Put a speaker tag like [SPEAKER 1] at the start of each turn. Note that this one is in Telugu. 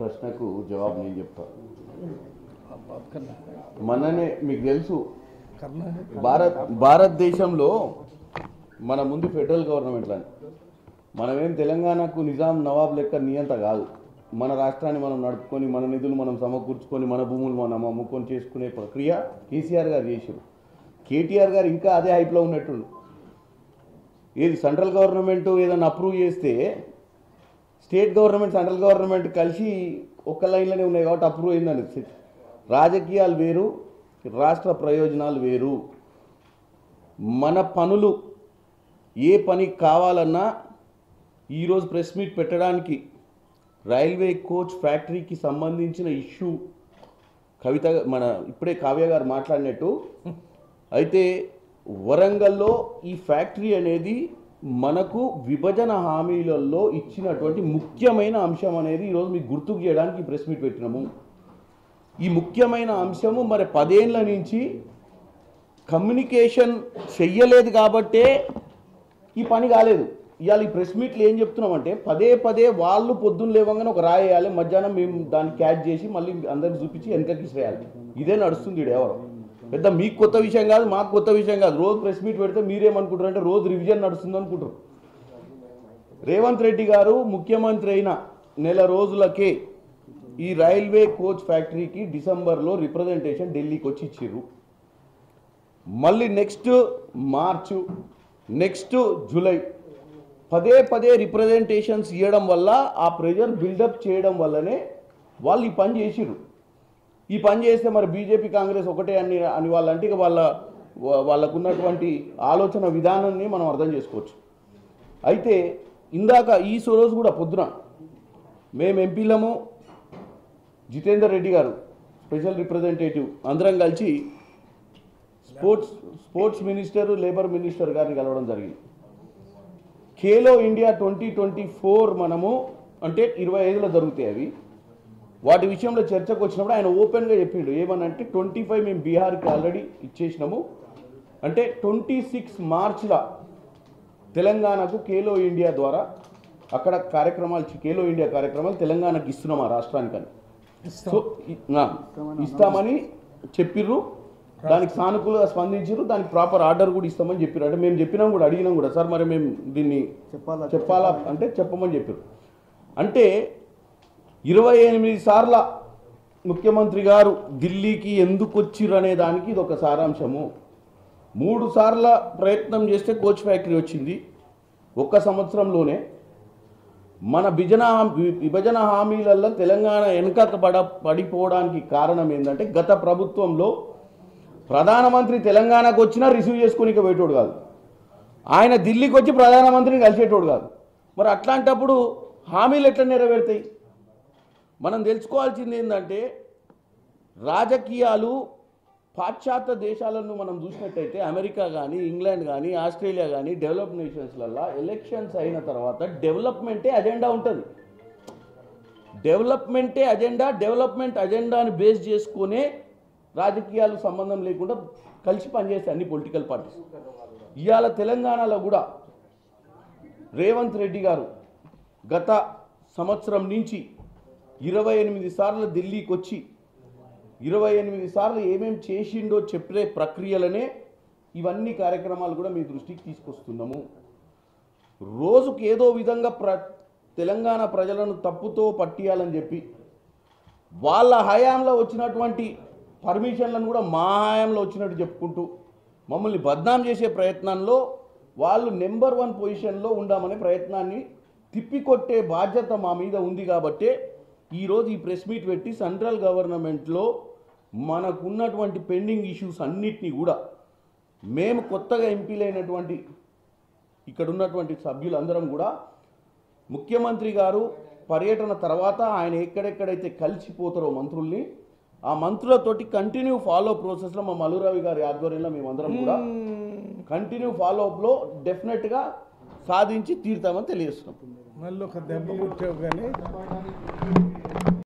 [SPEAKER 1] ప్రశ్నకు జవాబు నేను చెప్తాను. మననే మీకు తెలుసు భారతదేశంలో మన ముందు ఫెడరల్ గవర్నమెంట్ అని మనమేం తెలంగాణకు నిజాం నవాబ్ లెక్క నియంత కాదు. మన రాష్ట్రాన్ని మనం నడుపుకొని మన నిధులు మనం సమకూర్చుకొని మన భూములు మనం అమ్ముకొని చేసుకునే ప్రక్రియ కేసీఆర్ గారు చేశారు. కేటీఆర్ గారు ఇంకా అదే హైప్లో ఉన్నట్టుండు. ఏది సెంట్రల్ గవర్నమెంట్ ఏదైనా అప్రూవ్ చేస్తే స్టేట్ గవర్నమెంట్ సెంట్రల్ గవర్నమెంట్ కలిసి ఒక్క లైన్లోనే ఉన్నాయి కాబట్టి అప్రూవ్ అయిందని. రాజకీయాలు వేరు, రాష్ట్ర ప్రయోజనాలు వేరు. మన పనులు ఏ పని కావాలన్నా ఈరోజు ప్రెస్ మీట్ పెట్టడానికి రైల్వే కోచ్ ఫ్యాక్టరీకి సంబంధించిన ఇష్యూ కవిత మన ఇప్పుడే కావ్య గారు మాట్లాడినట్టు అయితే వరంగల్లో ఈ ఫ్యాక్టరీ అనేది మనకు విభజన హామీలలో ఇచ్చినటువంటి ముఖ్యమైన అంశం అనేది ఈరోజు మీకు గుర్తుకు చేయడానికి ప్రెస్ మీట్ పెట్టినాము. ఈ ముఖ్యమైన అంశము మరి 10 ఏళ్ల నుంచి కమ్యూనికేషన్ చెయ్యలేదు కాబట్టే ఈ పని కాలేదు. ఇవాళ ఈ ప్రెస్ మీట్లు ఏం చెప్తున్నామంటే పదే వాళ్ళు పొద్దున్న లేవగానే ఒక రాయేయాలి, మధ్యాహ్నం మేము దాన్ని క్యాచ్ చేసి మళ్ళీ అందరికి చూపించి వెనకకి ఇసేయాలి. ఇదే నడుస్తుంది. ఎవరు పెద్ద మీకు కొత్త విషయం కాదు, మాకు కొత్త విషయం కాదు. రోజు ప్రెస్ మీట్ పెడితే మీరేమనుకుంటారు అంటే రోజు రివిజన్ నడుస్తుంది అనుకుంటారు. రేవంత్ రెడ్డి గారు ముఖ్యమంత్రి అయిన నెల రోజులకే ఈ రైల్వే కోచ్ ఫ్యాక్టరీకి డిసెంబర్లో రిప్రజెంటేషన్ ఢిల్లీకి వచ్చి ఇచ్చిర్రు. మళ్ళీ నెక్స్ట్ మార్చు, నెక్స్ట్ జూలై పదే రిప్రజెంటేషన్స్ ఇవ్వడం వల్ల ఆ ప్రెజర్ బిల్డప్ చేయడం వల్లనే వాళ్ళు ఈ పని చేసిర్రు. ఈ పని చేస్తే మరి బీజేపీ కాంగ్రెస్ ఒకటే అని వాళ్ళంటే ఇక వాళ్ళకున్నటువంటి ఆలోచన విధానాన్ని మనం అర్థం చేసుకోవచ్చు. అయితే ఇందాక ఈ రోజు కూడా పొద్దున మేము ఎంపీలము జితేందర్ రెడ్డి గారు స్పెషల్ రిప్రజెంటేటివ్ అందరం కలిసి స్పోర్ట్స్ మినిస్టర్ లేబర్ మినిస్టర్ గారిని కలవడం జరిగింది. ఖేలో ఇండియా 2024 మనము అంటే 25లో జరుగుతాయి అవి. వాటి విషయంలో చర్చకు వచ్చినప్పుడు ఆయన ఓపెన్గా చెప్పిండు ఏమనంటే 25 మేము బీహార్కి ఆల్రెడీ ఇచ్చేసినాము, అంటే 26 మార్చిలో తెలంగాణకు ఖేలో ఇండియా ద్వారా అక్కడ కార్యక్రమాలు ఖేలో ఇండియా కార్యక్రమాలు తెలంగాణకు ఇస్తున్నాం ఆ రాష్ట్రానికని. సో ఇస్తామని చెప్పిర్రు. దానికి సానుకూలంగా స్పందించారు. దానికి ప్రాపర్ ఆర్డర్ కూడా ఇస్తామని చెప్పారు. అంటే మేము చెప్పినాం కూడా, అడిగినాం కూడా, సార్ మరి మేము దీన్ని చెప్పాలా అంటే చెప్పమని చెప్పారు. అంటే 28 సార్ల ముఖ్యమంత్రి గారు ఢిల్లీకి ఎందుకు వచ్చిర్రు అనే దానికి ఇది ఒక సారాంశము. 3 సార్ల ప్రయత్నం చేస్తే కోచ్ ఫ్యాక్టరీ వచ్చింది ఒక్క సంవత్సరంలోనే. మన విభజన హామీలలో తెలంగాణ పడిపోవడానికి కారణం ఏంటంటే గత ప్రభుత్వంలో ప్రధానమంత్రి తెలంగాణకు వచ్చినా రిసీవ్ చేసుకుని పోయేటోడు కాదు, ఆయన ఢిల్లీకి వచ్చి ప్రధానమంత్రిని కలిసేటోడు కాదు. మరి అట్లాంటప్పుడు హామీలు ఎట్లా నెరవేరుతాయి? మనం తెలుసుకోవాల్సింది ఏంటంటే రాజకీయాలు పాశ్చాత్య దేశాలను మనం చూసినట్టయితే అమెరికా కానీ ఇంగ్లాండ్ కానీ ఆస్ట్రేలియా కానీ డెవలప్ నేషన్స్లలో ఎలక్షన్స్ అయిన తర్వాత డెవలప్మెంటే అజెండా ఉంటుంది. డెవలప్మెంట్ అజెండాని బేస్ చేసుకునే రాజకీయాలు సంబంధం లేకుండా కలిసి పనిచేస్తాయి అన్ని పొలిటికల్ పార్టీస్. ఇవాళ తెలంగాణలో కూడా రేవంత్ రెడ్డి గారు గత సంవత్సరం నుంచి 28 సార్లు ఢిల్లీకి వచ్చి 28 సార్లు ఏమేమి చేసిండో చెప్పే ప్రక్రియలనే ఇవన్నీ కార్యక్రమాలు కూడా మీ దృష్టికి తీసుకొస్తున్నాము. రోజుకు ఏదో విధంగా తెలంగాణ ప్రజలను తప్పుతో పట్టియాలని చెప్పి వాళ్ళ హయాంలో వచ్చినటువంటి పర్మిషన్లను కూడా మా హయాంలో వచ్చినట్టు చెప్పుకుంటూ మమ్మల్ని బద్నాం చేసే ప్రయత్నంలో వాళ్ళు నెంబర్ 1 పొజిషన్లో ఉండామనే ప్రయత్నాన్ని తిప్పికొట్టే బాధ్యత మా మీద ఉంది. కాబట్టే ఈరోజు ఈ ప్రెస్ మీట్ పెట్టి సెంట్రల్ గవర్నమెంట్లో మనకున్నటువంటి పెండింగ్ ఇష్యూస్ అన్నిటినీ కూడా మేము కొత్తగా ఎంపీలైనటువంటి ఇక్కడ ఉన్నటువంటి సభ్యులందరం కూడా ముఖ్యమంత్రి గారు పర్యటన తర్వాత ఆయన ఎక్కడెక్కడైతే కలిసిపోతారో మంత్రుల్ని, ఆ మంత్రులతోటి కంటిన్యూ ఫాలో ప్రాసెస్లో మా మల్లురావి గారి ఆధ్వర్యంలో మేమందరం కూడా కంటిన్యూ ఫాలోఅప్లో డెఫినెట్గా సాధించి తీరుతామని తెలియజేస్తున్నాం.
[SPEAKER 2] మళ్ళీ ఒక దెబ్బ కొట్టావు కానీ